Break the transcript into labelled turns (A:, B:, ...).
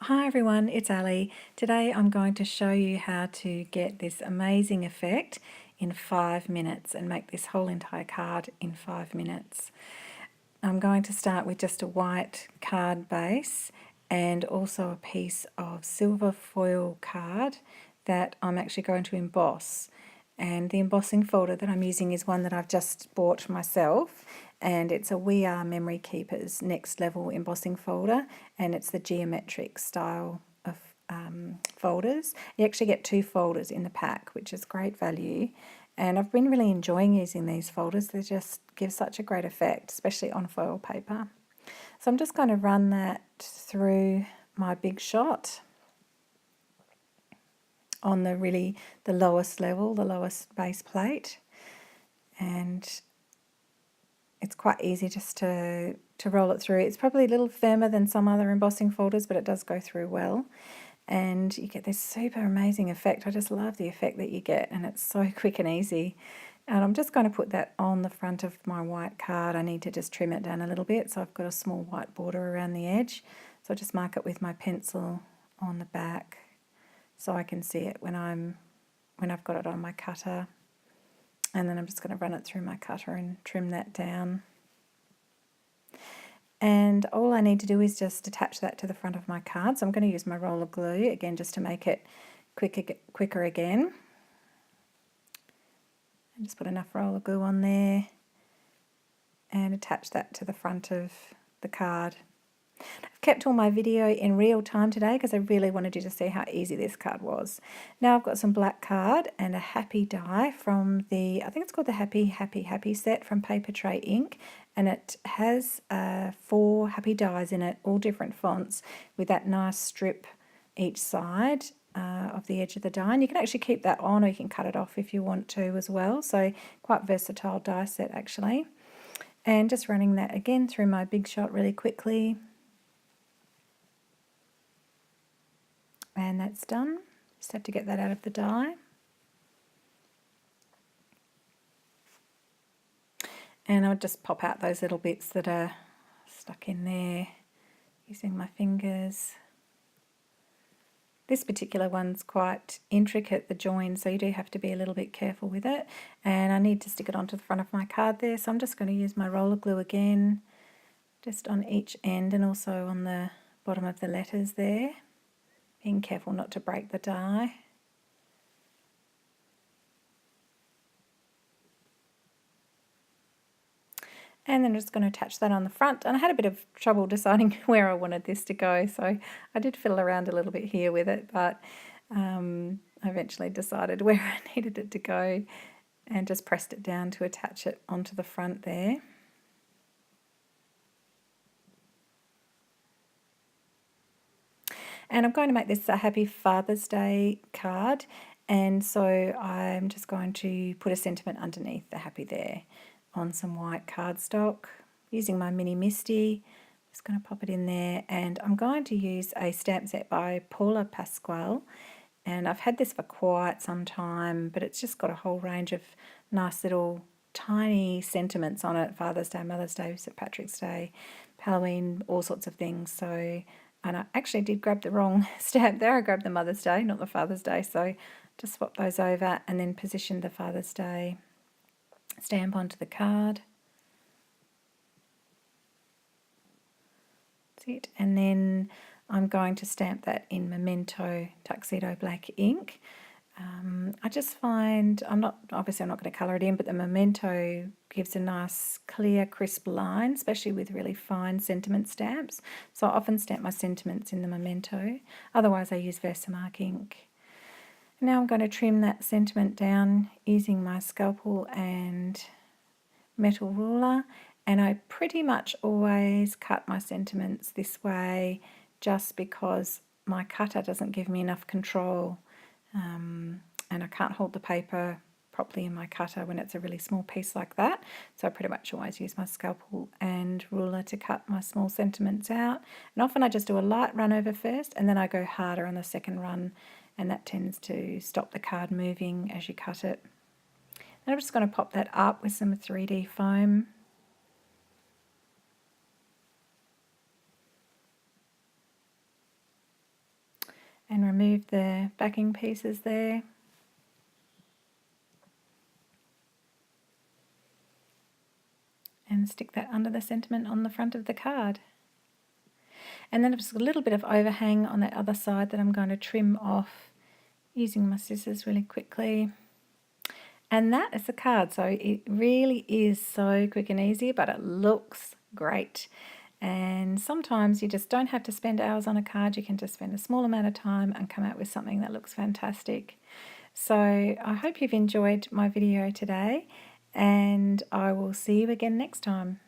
A: Hi everyone, it's Ali. Today I'm going to show you how to get this amazing effect in 5 minutes and make this whole entire card in 5 minutes. I'm going to start with just a white card base and also a piece of silver foil card that I'm actually going to emboss. And the embossing folder that I'm using is one that I've just bought myself, and it's a We Are Memory Keepers Next Level embossing folder, and it's the geometric style of folders. You actually get 2 folders in the pack, which is great value, and I've been really enjoying using these folders. They just give such a great effect, especially on foil paper. So I'm just going to run that through my big shot on the lowest level, the lowest base plate, and it's quite easy just to roll it through. It's probably a little firmer than some other embossing folders, but it does go through well, and you get this super amazing effect. I just love the effect that you get, and it's so quick and easy. And I'm just going to put that on the front of my white card. I need to just trim it down a little bit, so I've got a small white border around the edge. So I just mark it with my pencil on the back, so I can see it when I've got it on my cutter, and then I'm just going to run it through my cutter and trim that down. And all I need to do is just attach that to the front of my card. So I'm going to use my roller glue again just to make it quicker again. And just put enough roller glue on there and attach that to the front of the card. I've kept all my video in real time today because I really wanted you to see how easy this card was. Now I've got some black card and a happy die from I think it's called the Happy set from Papertrey ink, and it has 4 happy dies in it, all different fonts, with that nice strip each side of the edge of the die. And you can actually keep that on, or you can cut it off if you want to as well. So quite versatile die set actually. And just running that again through my big shot really quickly. And that's done. Just have to get that out of the die. And I'll just pop out those little bits that are stuck in there using my fingers. This particular one's quite intricate, the join, so you do have to be a little bit careful with it. And I need to stick it onto the front of my card there, so I'm just going to use my roller glue again, just on each end and also on the bottom of the letters there. Being careful not to break the die. And then I'm just going to attach that on the front. And I had a bit of trouble deciding where I wanted this to go, so I did fiddle around a little bit here with it, but I eventually decided where I needed it to go and just pressed it down to attach it onto the front there. And I'm going to make this a Happy Father's Day card, and so I'm just going to put a sentiment underneath the happy there on some white cardstock using my mini Misty. Just going to pop it in there, and I'm going to use a stamp set by Paula Pascual, and I've had this for quite some time, but it's just got a whole range of nice little tiny sentiments on it: Father's Day, Mother's Day, St. Patrick's Day, Halloween, all sorts of things. So, and I actually did grab the wrong stamp there. I grabbed the Mother's Day, not the Father's Day, so just swap those over and then position the Father's Day stamp onto the card. That's it. And then I'm going to stamp that in Memento Tuxedo Black ink. I just find, obviously I'm not going to colour it in, but the Memento gives a nice clear crisp line, especially with really fine sentiment stamps. So I often stamp my sentiments in the Memento, otherwise I use Versamark ink. Now I'm going to trim that sentiment down using my scalpel and metal ruler, and I pretty much always cut my sentiments this way just because my cutter doesn't give me enough control. And I can't hold the paper properly in my cutter when it's a really small piece like that. So I pretty much always use my scalpel and ruler to cut my small sentiments out. And often I just do a light run over first, and then I go harder on the second run, and that tends to stop the card moving as you cut it. And I'm just going to pop that up with some 3D foam. and remove the backing pieces there. And stick that under the sentiment on the front of the card. And then there's a little bit of overhang on that other side that I'm going to trim off using my scissors really quickly. And that is the card. So it really is so quick and easy, but it looks great. And sometimes you just don't have to spend hours on a card. You can just spend a small amount of time and come out with something that looks fantastic. So I hope you've enjoyed my video today, and I will see you again next time.